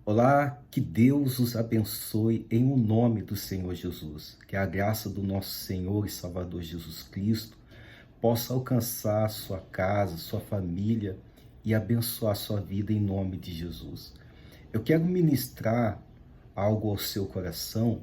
Olá, que Deus os abençoe em o nome do Senhor Jesus. Que a graça do nosso Senhor e Salvador Jesus Cristo possa alcançar sua casa, sua família e abençoar sua vida em nome de Jesus. Eu quero ministrar algo ao seu coração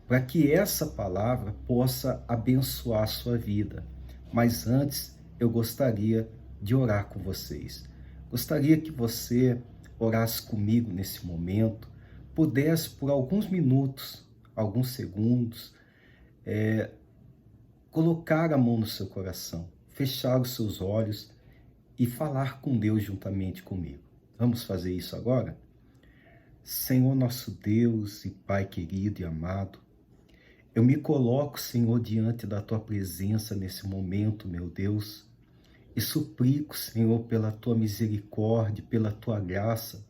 para que essa palavra possa abençoar a sua vida. Mas antes, eu gostaria de orar com vocês. Gostaria que você orasse comigo nesse momento, pudesse por alguns minutos, alguns segundos, colocar a mão no seu coração, fechar os seus olhos e falar com Deus juntamente comigo. Vamos fazer isso agora? Senhor nosso Deus e Pai querido e amado, eu me coloco, Senhor, diante da Tua presença nesse momento, meu Deus, e suplico, Senhor, pela Tua misericórdia, pela Tua graça,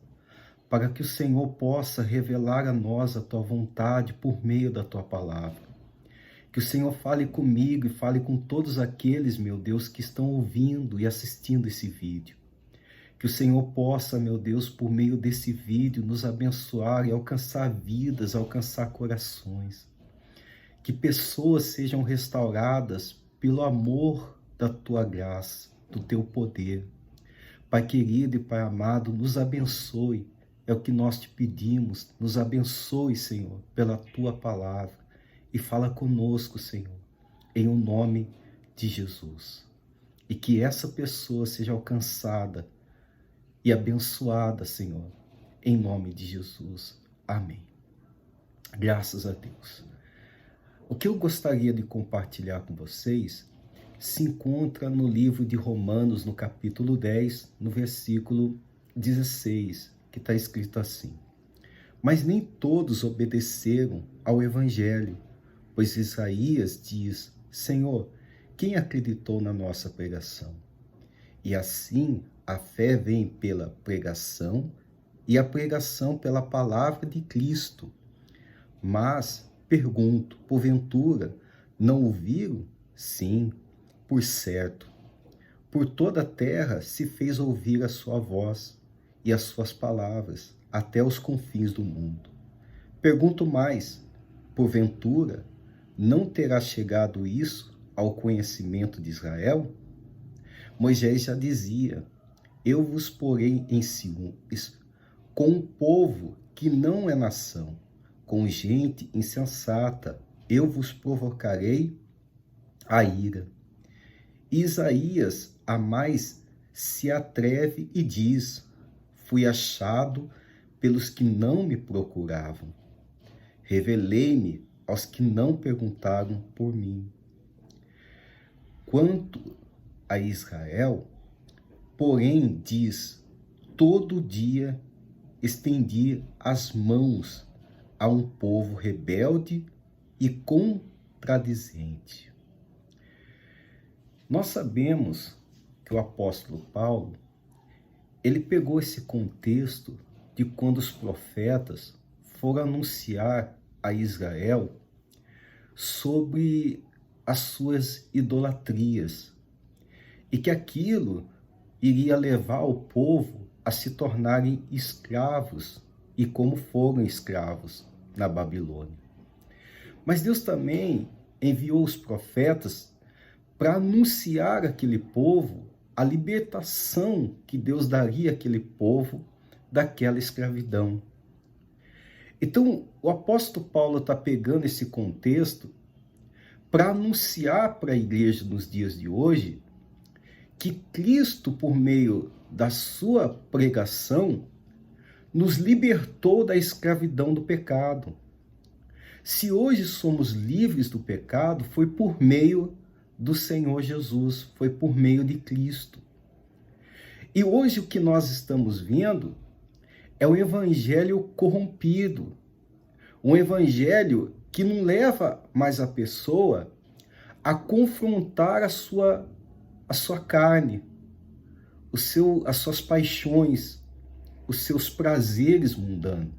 para que o Senhor possa revelar a nós a Tua vontade por meio da Tua palavra. Que o Senhor fale comigo e fale com todos aqueles, meu Deus, que estão ouvindo e assistindo esse vídeo. Que o Senhor possa, meu Deus, por meio desse vídeo, nos abençoar e alcançar vidas, alcançar corações. Que pessoas sejam restauradas pelo amor da Tua graça, do Teu poder. Pai querido e Pai amado, nos abençoe. É o que nós te pedimos. Nos abençoe, Senhor, pela Tua palavra. E fala conosco, Senhor, em o nome de Jesus. E que essa pessoa seja alcançada e abençoada, Senhor, em nome de Jesus. Amém. Graças a Deus. O que eu gostaria de compartilhar com vocês se encontra no livro de Romanos, no capítulo 10, no versículo 16, que está escrito assim: Mas nem todos obedeceram ao Evangelho, pois Isaías diz: Senhor, quem acreditou na nossa pregação? E assim a fé vem pela pregação, e a pregação pela palavra de Cristo. Mas, pergunto, porventura, não ouviram? Sim, por certo. Por toda a terra se fez ouvir a sua voz e as suas palavras, até os confins do mundo. Pergunto mais, porventura, não terá chegado isso ao conhecimento de Israel? Moisés já dizia: Eu vos porei em Sião, com um povo que não é nação, com gente insensata, eu vos provocarei a ira. Isaías a mais se atreve e diz: Fui achado pelos que não me procuravam. Revelei-me aos que não perguntaram por mim. Quanto a Israel, porém, diz: Todo dia estendi as mãos a um povo rebelde e contradizente. Nós sabemos que o apóstolo Paulo, ele pegou esse contexto de quando os profetas foram anunciar a Israel sobre as suas idolatrias e que aquilo iria levar o povo a se tornarem escravos e como foram escravos na Babilônia. Mas Deus também enviou os profetas para anunciar àquele povo a libertação que Deus daria àquele povo daquela escravidão. Então, o apóstolo Paulo está pegando esse contexto para anunciar para a igreja nos dias de hoje que Cristo, por meio da sua pregação, nos libertou da escravidão do pecado. Se hoje somos livres do pecado, foi por meio do Senhor Jesus, foi por meio de Cristo. E hoje o que nós estamos vendo é um evangelho corrompido, um evangelho que não leva mais a pessoa a confrontar a sua carne, as suas paixões, os seus prazeres mundanos.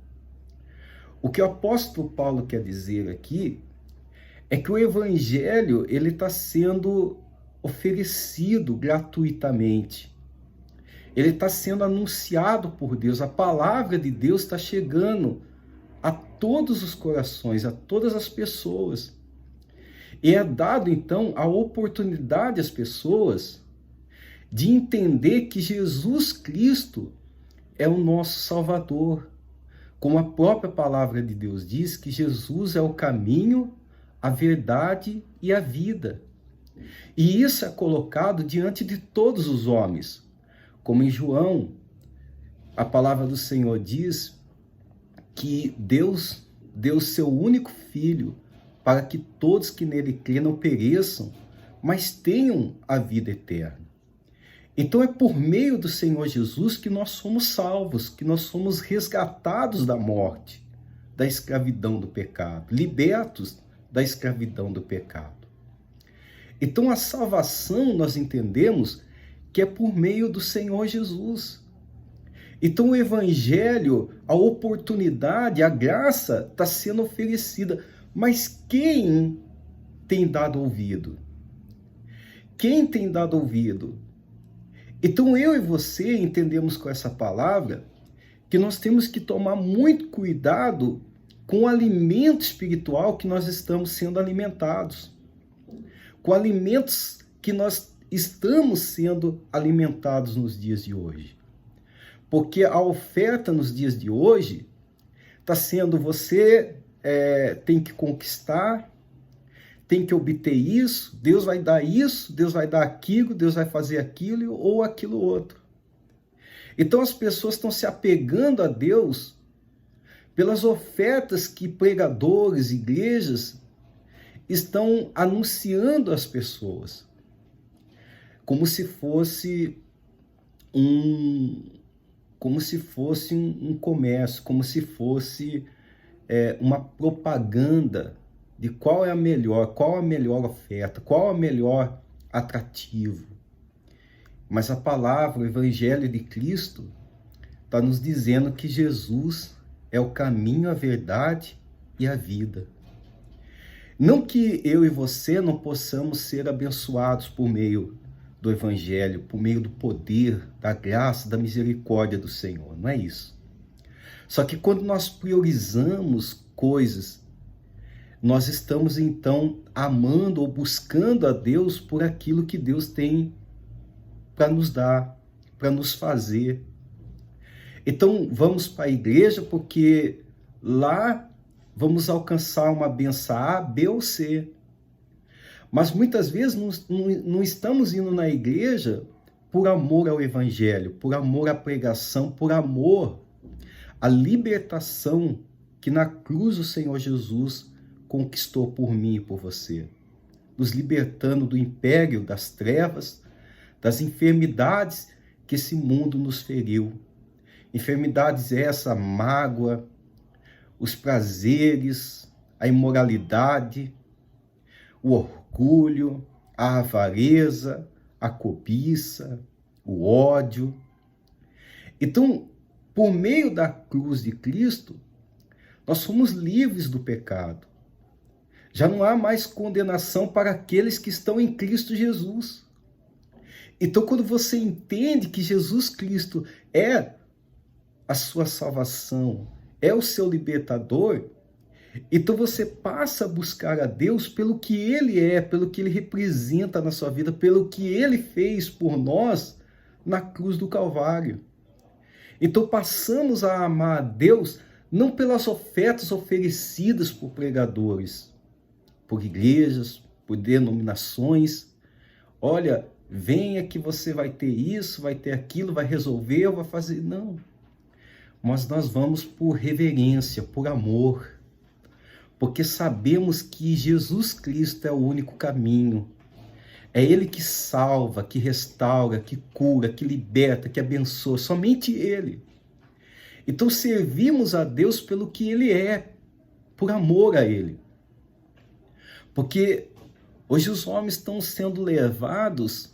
O que o apóstolo Paulo quer dizer aqui é que o evangelho ele está sendo oferecido gratuitamente. ele está sendo anunciado por Deus, a palavra de Deus está chegando a todos os corações, a todas as pessoas. E é dado, então, a oportunidade às pessoas de entender que Jesus Cristo é o nosso Salvador. Como a própria palavra de Deus diz, que Jesus é o caminho, a verdade e a vida. E isso é colocado diante de todos os homens. Como em João, a palavra do Senhor diz que Deus deu seu único Filho para que todos que nele crêem não pereçam, mas tenham a vida eterna. Então é por meio do Senhor Jesus que nós somos salvos, que nós somos resgatados da morte, da escravidão do pecado, libertos da escravidão do pecado. Então a salvação nós entendemos que é por meio do Senhor Jesus. Então o evangelho, a oportunidade, a graça está sendo oferecida. Mas quem tem dado ouvido? Quem tem dado ouvido? Então eu e você entendemos com essa palavra que nós temos que tomar muito cuidado com o alimento espiritual que nós estamos sendo alimentados. Com alimentos que nós estamos sendo alimentados nos dias de hoje. Porque a oferta nos dias de hoje está sendo você tem que conquistar, tem que obter isso, Deus vai dar isso, Deus vai dar aquilo, Deus vai fazer aquilo ou aquilo outro. Então as pessoas estão se apegando a Deus pelas ofertas que pregadores, igrejas estão anunciando às pessoas, como se fosse um comércio, como se fosse uma propaganda de qual a melhor oferta, qual a melhor atrativo. Mas a palavra, o evangelho de Cristo, está nos dizendo que Jesus é o caminho, a verdade e a vida. Não que eu e você não possamos ser abençoados por meio do evangelho, por meio do poder, da graça, da misericórdia do Senhor, não é isso. Só que quando nós priorizamos coisas, nós estamos então amando ou buscando a Deus por aquilo que Deus tem para nos dar, para nos fazer. Então vamos para a igreja porque lá vamos alcançar uma bênção A, B ou C. Mas muitas vezes não estamos indo na igreja por amor ao evangelho, por amor à pregação, por amor à libertação que na cruz o Senhor Jesus conquistou por mim e por você, nos libertando do império das trevas, das enfermidades que esse mundo nos feriu. Enfermidades essa, a mágoa, os prazeres, a imoralidade, o orgulho, a avareza, a cobiça, o ódio. Então, por meio da cruz de Cristo, nós somos livres do pecado. Já não há mais condenação para aqueles que estão em Cristo Jesus. Então, quando você entende que Jesus Cristo é a sua salvação, é o seu libertador, então você passa a buscar a Deus pelo que Ele é, pelo que Ele representa na sua vida, pelo que Ele fez por nós na cruz do Calvário. Então passamos a amar a Deus não pelas ofertas oferecidas por pregadores, por igrejas, por denominações. Olha, venha que você vai ter isso, vai ter aquilo, vai resolver, vai fazer. Não. Mas nós vamos por reverência, por amor. Porque sabemos que Jesus Cristo é o único caminho. É Ele que salva, que restaura, que cura, que liberta, que abençoa. Somente Ele. Então servimos a Deus pelo que Ele é, por amor a Ele. Porque hoje os homens estão sendo levados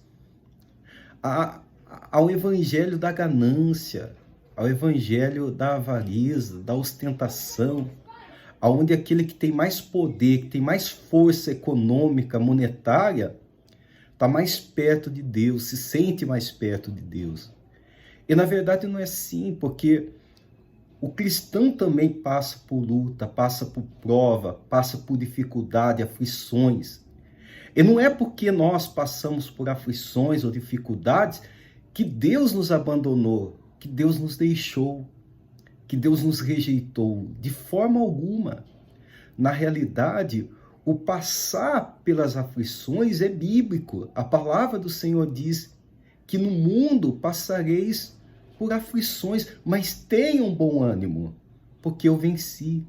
ao evangelho da ganância, ao evangelho da avareza, da ostentação, onde aquele que tem mais poder, que tem mais força econômica, monetária, está mais perto de Deus, se sente mais perto de Deus. E na verdade não é assim, porque o cristão também passa por luta, passa por prova, passa por dificuldade, aflições. E não é porque nós passamos por aflições ou dificuldades que Deus nos abandonou, que Deus nos deixou, que Deus nos rejeitou, de forma alguma. Na realidade, o passar pelas aflições é bíblico. A palavra do Senhor diz que no mundo passareis por aflições, mas tenham bom ânimo, porque eu venci.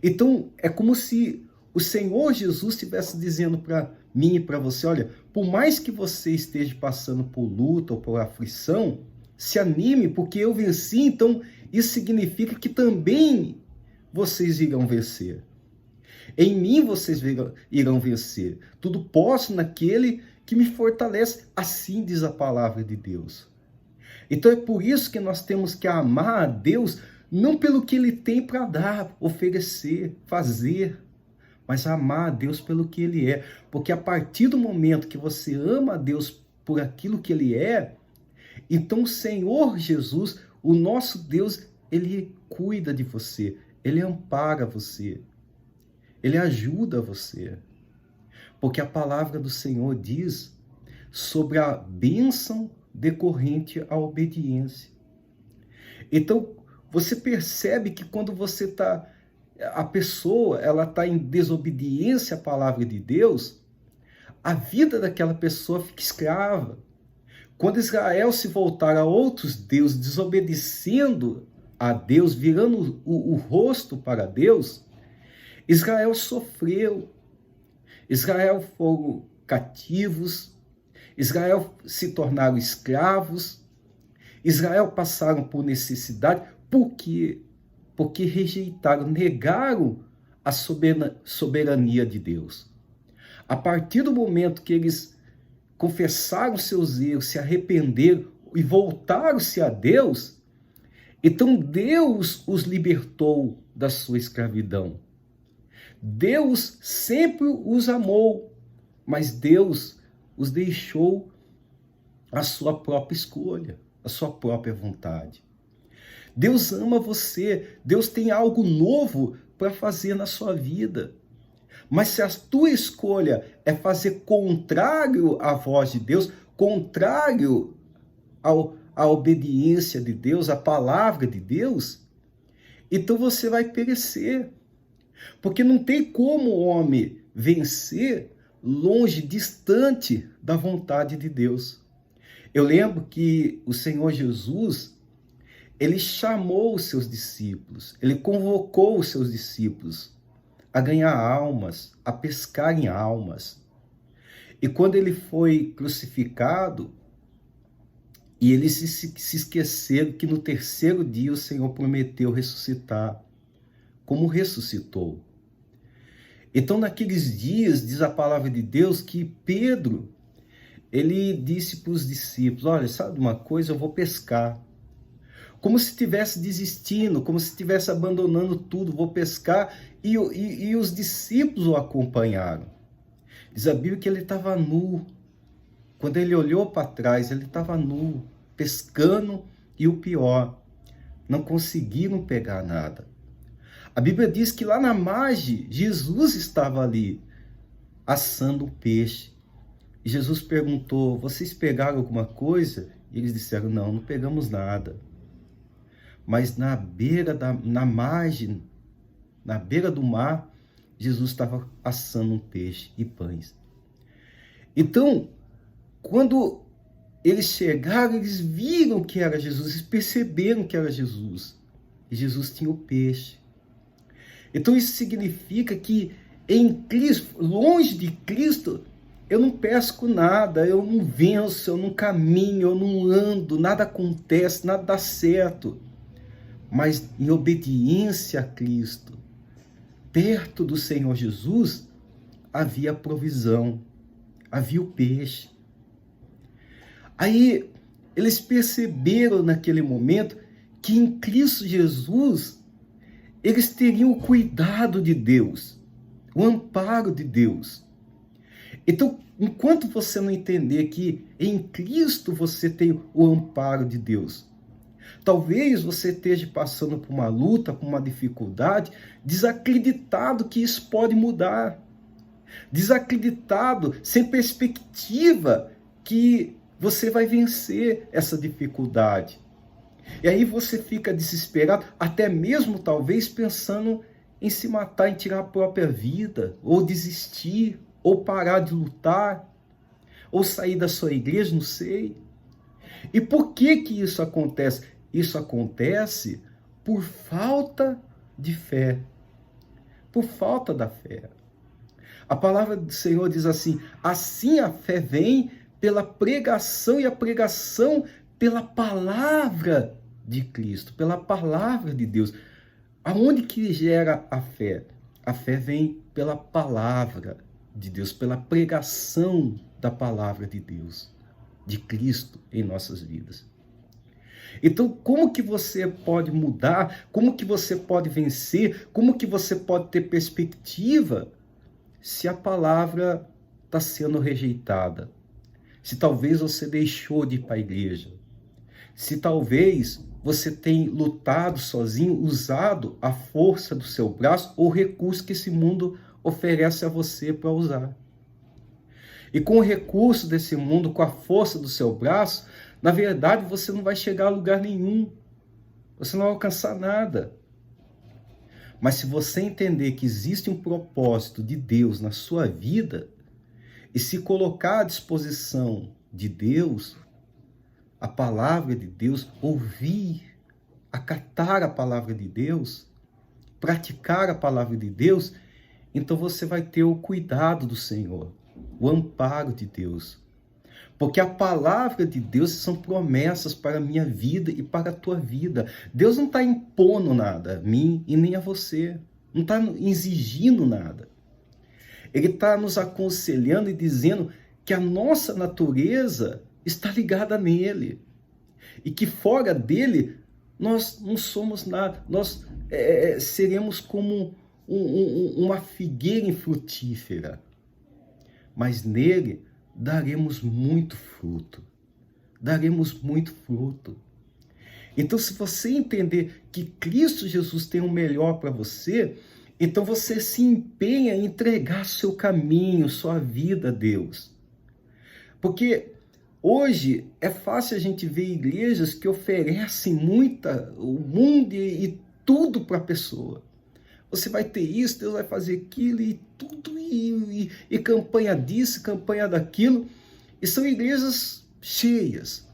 Então, é como se o Senhor Jesus estivesse dizendo para mim e para você, olha, por mais que você esteja passando por luta ou por aflição, se anime, porque eu venci, então isso significa que também vocês irão vencer. Em mim vocês irão vencer. Tudo posso naquele que me fortalece. Assim diz a palavra de Deus. Então é por isso que nós temos que amar a Deus, não pelo que Ele tem para dar, oferecer, fazer, mas amar a Deus pelo que Ele é. Porque a partir do momento que você ama a Deus por aquilo que Ele é, então o Senhor Jesus, o nosso Deus, Ele cuida de você, Ele ampara você, Ele ajuda você. Porque a palavra do Senhor diz sobre a bênção decorrente à obediência. Então, você percebe que quando você está, a pessoa, ela está em desobediência à palavra de Deus, a vida daquela pessoa fica escrava. Quando Israel se voltar a outros deuses, desobedecendo a Deus, virando o rosto para Deus, Israel sofreu. Israel foram cativos, Israel se tornaram escravos, Israel passaram por necessidade, porque rejeitaram, negaram a soberania de Deus. A partir do momento que eles confessaram seus erros, se arrependeram e voltaram-se a Deus, então Deus os libertou da sua escravidão. Deus sempre os amou, mas Deus os deixou à sua própria escolha, à sua própria vontade. Deus ama você, Deus tem algo novo para fazer na sua vida. Mas se a tua escolha é fazer contrário à voz de Deus, contrário à obediência de Deus, à palavra de Deus, então você vai perecer. Porque não tem como o homem vencer longe, distante da vontade de Deus. Eu lembro que o Senhor Jesus, ele chamou os seus discípulos, ele convocou os seus discípulos a ganhar almas, a pescar em almas. E quando ele foi crucificado, e eles se esqueceram que no terceiro dia o Senhor prometeu ressuscitar, como ressuscitou. Então, naqueles dias, diz a palavra de Deus, que Pedro, ele disse para os discípulos, olha, sabe uma coisa, eu vou pescar. Como se estivesse desistindo, como se estivesse abandonando tudo, vou pescar, e os discípulos o acompanharam. Diz a Bíblia que ele estava nu. Quando ele olhou para trás, ele estava nu, pescando, e o pior, não conseguiram pegar nada. A Bíblia diz que lá na margem, Jesus estava ali, assando o peixe. E Jesus perguntou, vocês pegaram alguma coisa? E eles disseram, não, não pegamos nada. Mas na margem, na beira do mar, Jesus estava assando um peixe e pães. Então, quando eles chegaram, eles viram que era Jesus, eles perceberam que era Jesus. E Jesus tinha o peixe. Então isso significa que em Cristo, longe de Cristo, eu não pesco nada, eu não venço, eu não caminho, eu não ando, nada acontece, nada dá certo. Mas em obediência a Cristo, perto do Senhor Jesus, havia provisão, havia o peixe. Aí eles perceberam naquele momento que em Cristo Jesus eles teriam o cuidado de Deus, o amparo de Deus. Então, enquanto você não entender que em Cristo você tem o amparo de Deus, talvez você esteja passando por uma luta, por uma dificuldade, desacreditado que isso pode mudar, desacreditado, sem perspectiva que você vai vencer essa dificuldade. E aí você fica desesperado, até mesmo talvez pensando em se matar, em tirar a própria vida, ou desistir, ou parar de lutar, ou sair da sua igreja, não sei. E por que que isso acontece? Isso acontece por falta de fé, por falta da fé. A palavra do Senhor diz assim: assim a fé vem pela pregação, e a pregação pela palavra de Cristo, pela palavra de Deus. Aonde que gera a fé? A fé vem pela palavra de Deus, pela pregação da palavra de Deus, de Cristo em nossas vidas. Então, como que você pode mudar? Como que você pode vencer? Como que você pode ter perspectiva se a palavra está sendo rejeitada? Se talvez você deixou de ir para a igreja? Se talvez você tem lutado sozinho, usado a força do seu braço ou recurso que esse mundo oferece a você para usar. E com o recurso desse mundo, com a força do seu braço, na verdade você não vai chegar a lugar nenhum. Você não vai alcançar nada. Mas se você entender que existe um propósito de Deus na sua vida, e se colocar à disposição de Deus, a palavra de Deus, ouvir, acatar a palavra de Deus, praticar a palavra de Deus, então você vai ter o cuidado do Senhor, o amparo de Deus. Porque a palavra de Deus são promessas para a minha vida e para a tua vida. Deus não está impondo nada a mim e nem a você. Não está exigindo nada. Ele está nos aconselhando e dizendo que a nossa natureza está ligada nele. E que fora dele, nós não somos nada. Nós seremos como uma figueira infrutífera. Mas nele daremos muito fruto. Daremos muito fruto. Então, se você entender que Cristo Jesus tem o melhor para você, então você se empenha em entregar seu caminho, sua vida a Deus. Porque hoje é fácil a gente ver igrejas que oferecem o mundo e tudo para a pessoa. Você vai ter isso, Deus vai fazer aquilo e tudo, e campanha disso, campanha daquilo. E são igrejas cheias,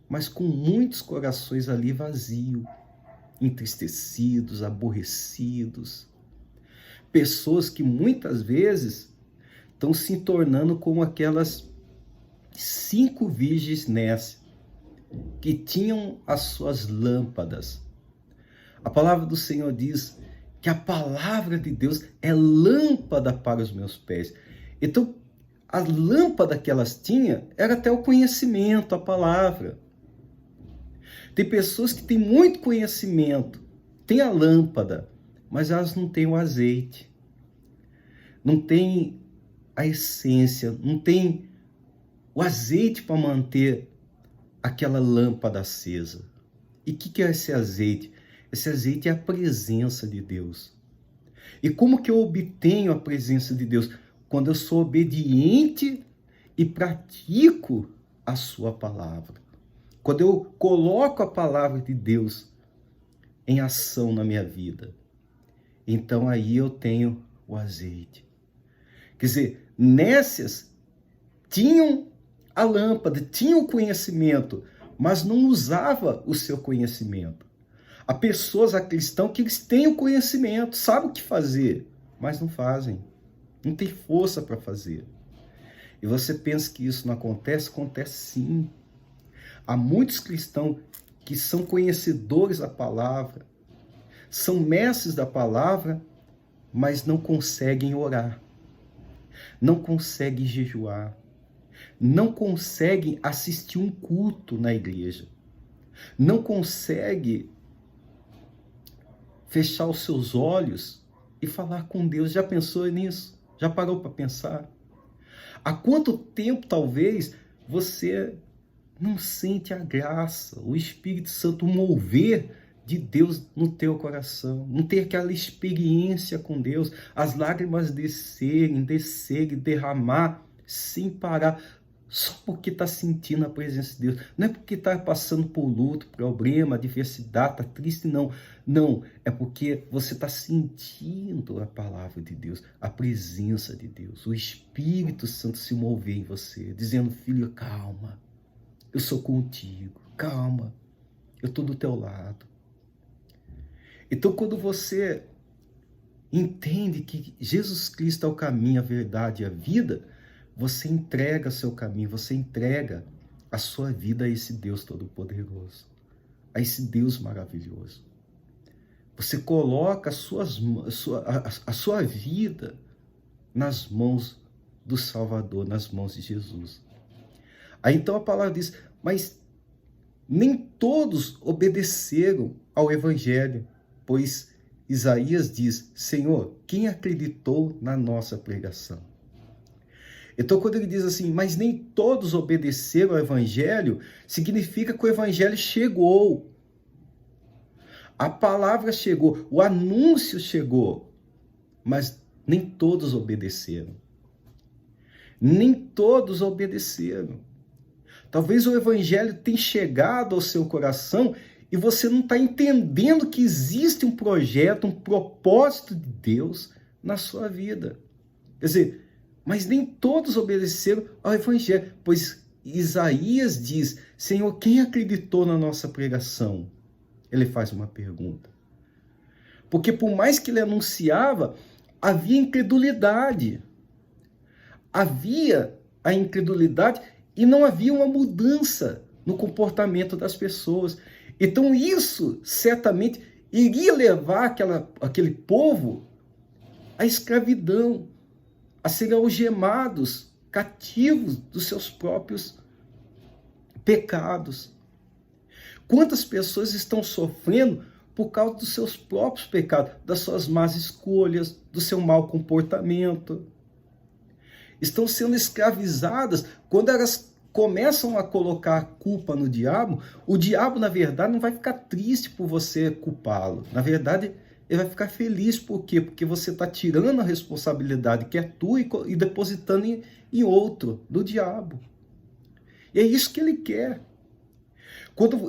mas com muitos corações ali vazios, entristecidos, aborrecidos. Pessoas que muitas vezes estão se tornando como aquelas 5 virgens nécias que tinham as suas lâmpadas. A palavra do Senhor diz que a palavra de Deus é lâmpada para os meus pés. Então, a lâmpada que elas tinham era até o conhecimento, a palavra. Tem pessoas que têm muito conhecimento, têm a lâmpada, mas elas não têm o azeite, não têm a essência, não têm o azeite para manter aquela lâmpada acesa. E o que é esse azeite? Esse azeite é a presença de Deus. E como que eu obtenho a presença de Deus? Quando eu sou obediente e pratico a sua palavra. Quando eu coloco a palavra de Deus em ação na minha vida. Então aí eu tenho o azeite. Quer dizer, nécias tinham a lâmpada, tinham o conhecimento, mas não usava o seu conhecimento. Há pessoas, há cristãos que eles têm o conhecimento, sabem o que fazer, mas não fazem. Não tem força para fazer. E você pensa que isso não acontece? Acontece sim. Há muitos cristãos que são conhecedores da palavra, são mestres da palavra, mas não conseguem orar, não conseguem jejuar, não conseguem assistir um culto na igreja, não conseguem fechar os seus olhos e falar com Deus. Já pensou nisso? Já parou para pensar? Há quanto tempo, talvez, você não sente a graça, o Espírito Santo, o mover de Deus no teu coração, não tem aquela experiência com Deus, as lágrimas descerem, derramar sem parar, só porque está sentindo a presença de Deus, não é porque está passando por luto, problema, adversidade, está triste, não, não, é porque você está sentindo a palavra de Deus, a presença de Deus, o Espírito Santo se mover em você, dizendo, filho, calma, eu sou contigo, calma, eu estou do teu lado. Então, quando você entende que Jesus Cristo é o caminho, a verdade e a vida, você entrega seu caminho, você entrega a sua vida a esse Deus Todo-Poderoso, a esse Deus maravilhoso. Você coloca a sua vida nas mãos do Salvador, nas mãos de Jesus. Aí então a palavra diz, mas nem todos obedeceram ao Evangelho, pois Isaías diz, Senhor, quem acreditou na nossa pregação? Então, quando ele diz assim, mas nem todos obedeceram ao Evangelho, significa que o Evangelho chegou. A palavra chegou, o anúncio chegou, mas nem todos obedeceram. Nem todos obedeceram. Talvez o Evangelho tenha chegado ao seu coração e você não está entendendo que existe um projeto, um propósito de Deus na sua vida. Quer dizer, mas nem todos obedeceram ao Evangelho, pois Isaías diz, Senhor, quem acreditou na nossa pregação? Ele faz uma pergunta. Porque por mais que ele anunciava, havia incredulidade. Havia a incredulidade e não havia uma mudança no comportamento das pessoas. Então isso, certamente, iria levar aquele povo à escravidão, a serem algemados, cativos dos seus próprios pecados. Quantas pessoas estão sofrendo por causa dos seus próprios pecados, das suas más escolhas, do seu mau comportamento? Estão sendo escravizadas quando elas começam a colocar a culpa no diabo. O diabo, na verdade, não vai ficar triste por você culpá-lo. Na verdade, ele vai ficar feliz. Por quê? Porque você está tirando a responsabilidade que é tua e depositando em outro, do diabo. E é isso que ele quer.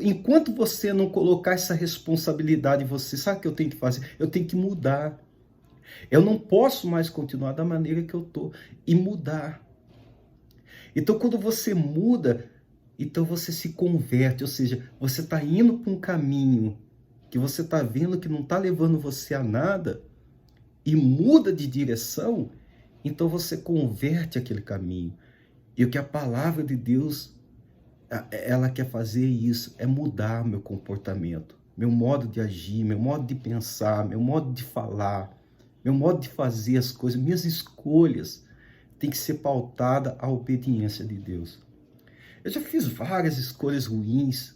Enquanto você não colocar essa responsabilidade em você, sabe o que eu tenho que fazer? Eu tenho que mudar. Eu não posso mais continuar da maneira que eu estou e mudar. Então, quando você muda, então você se converte, ou seja, você está indo para um caminho que você está vendo que não está levando você a nada e muda de direção, então você converte aquele caminho. E o que a palavra de Deus, ela quer fazer isso, é mudar meu comportamento, meu modo de agir, meu modo de pensar, meu modo de falar, meu modo de fazer as coisas, minhas escolhas tem que ser pautada à obediência de Deus. Eu já fiz várias escolhas ruins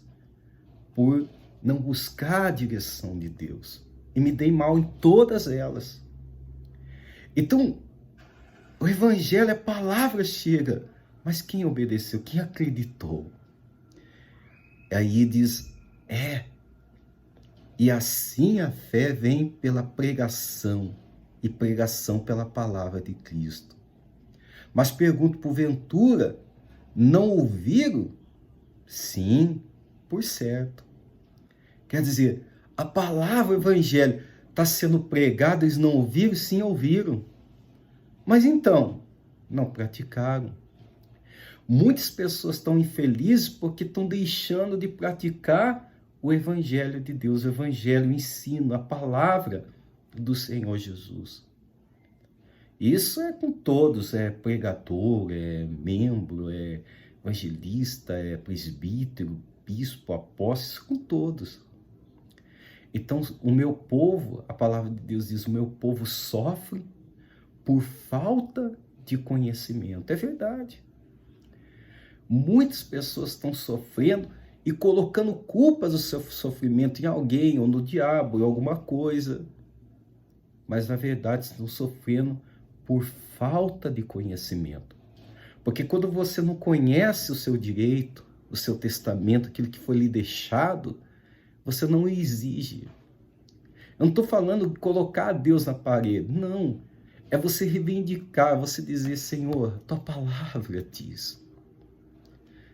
por não buscar a direção de Deus. E me dei mal em todas elas. Então, o Evangelho, a palavra chega. Mas quem obedeceu? Quem acreditou? Aí diz, e assim a fé vem pela pregação, e pregação pela palavra de Cristo. Mas pergunto, porventura, não ouviram? Sim, por certo. Quer dizer, a palavra, o Evangelho, está sendo pregada, eles não ouviram? Sim, ouviram. Mas então, não praticaram. Muitas pessoas estão infelizes porque estão deixando de praticar o Evangelho de Deus, o Evangelho, o ensino, a palavra do Senhor Jesus. Isso é com todos, é pregador, é membro, é evangelista, é presbítero, bispo, apóstolo, com todos. Então, o meu povo, a palavra de Deus diz, o meu povo sofre por falta de conhecimento. É verdade. Muitas pessoas estão sofrendo e colocando culpas do seu sofrimento em alguém, ou no diabo, ou em alguma coisa. Mas, na verdade, estão sofrendo por falta de conhecimento. Porque quando você não conhece o seu direito, o seu testamento, aquilo que foi lhe deixado, você não exige. Eu não estou falando de colocar Deus na parede, não. É você reivindicar, você dizer, Senhor, tua palavra diz.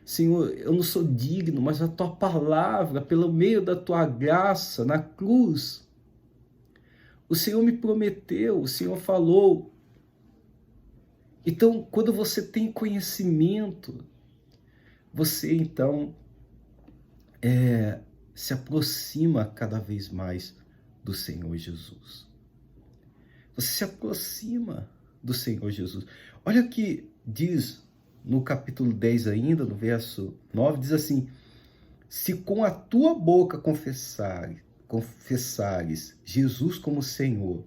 Senhor, eu não sou digno, mas a tua palavra, pelo meio da tua graça na cruz, o Senhor me prometeu, o Senhor falou. Então, quando você tem conhecimento, você então se aproxima cada vez mais do Senhor Jesus. Você se aproxima do Senhor Jesus. Olha o que diz no capítulo 10 ainda, no verso 9, diz assim: se com a tua boca confessares Jesus como Senhor,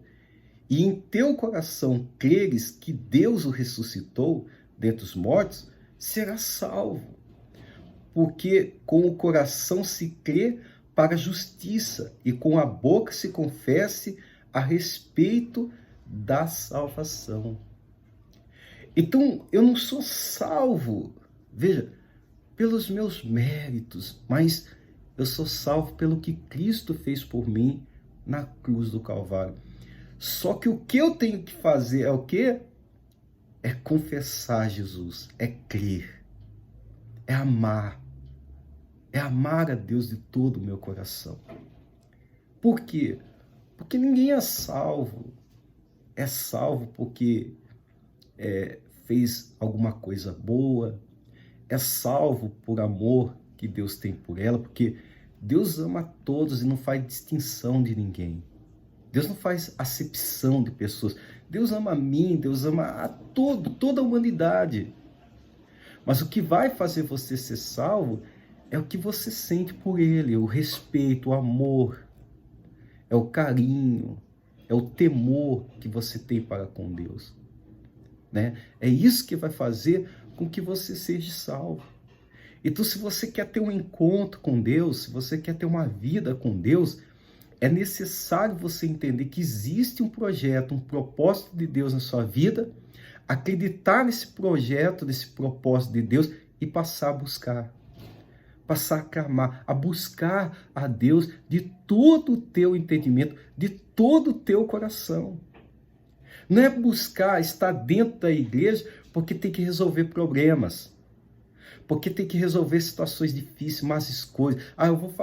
e em teu coração creres que Deus o ressuscitou dentre os mortos, serás salvo. Porque com o coração se crê para a justiça, e com a boca se confesse a respeito da salvação. Então, eu não sou salvo, veja, pelos meus méritos, mas eu sou salvo pelo que Cristo fez por mim na cruz do Calvário. Só que o que eu tenho que fazer é o quê? É confessar Jesus, é crer, é amar a Deus de todo o meu coração. Por quê? Porque ninguém é salvo porque fez alguma coisa boa, é salvo por amor que Deus tem por ela, porque Deus ama a todos e não faz distinção de ninguém. Deus não faz acepção de pessoas. Deus ama a mim, Deus ama a toda a humanidade. Mas o que vai fazer você ser salvo é o que você sente por Ele, o respeito, o amor, é o carinho, é o temor que você tem para com Deus. Né? É isso que vai fazer com que você seja salvo. Então, se você quer ter um encontro com Deus, se você quer ter uma vida com Deus, é necessário você entender que existe um projeto, um propósito de Deus na sua vida, acreditar nesse projeto, nesse propósito de Deus e passar a buscar. Passar a clamar, a buscar a Deus de todo o teu entendimento, de todo o teu coração. Não é buscar estar dentro da igreja porque tem que resolver problemas, porque tem que resolver situações difíceis, más escolhas. Eu vou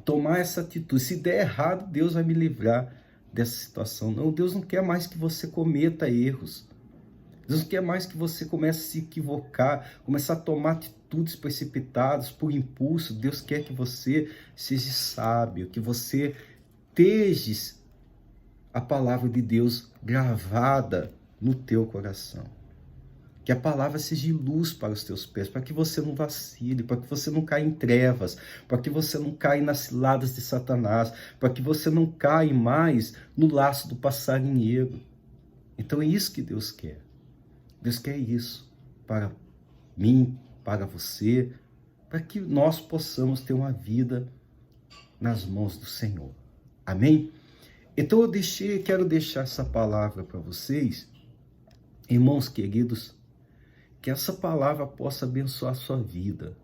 tomar essa atitude. Se der errado, Deus vai me livrar dessa situação. Não, Deus não quer mais que você cometa erros. Deus não quer mais que você comece a se equivocar, começar a tomar atitudes precipitadas por impulso. Deus quer que você seja sábio, que você esteja a palavra de Deus gravada no teu coração. Que a palavra seja luz para os teus pés, para que você não vacile, para que você não caia em trevas, para que você não caia nas ciladas de Satanás, para que você não caia mais no laço do passarinheiro. Então é isso que Deus quer. Deus quer isso para mim, para você, para que nós possamos ter uma vida nas mãos do Senhor. Amém? Então quero deixar essa palavra para vocês, irmãos queridos, que essa palavra possa abençoar a sua vida,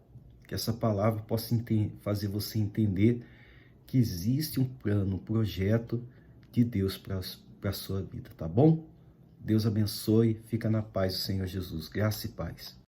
que essa palavra possa fazer você entender que existe um plano, um projeto de Deus para a sua vida, tá bom? Deus abençoe, fica na paz do Senhor Jesus, graça e paz.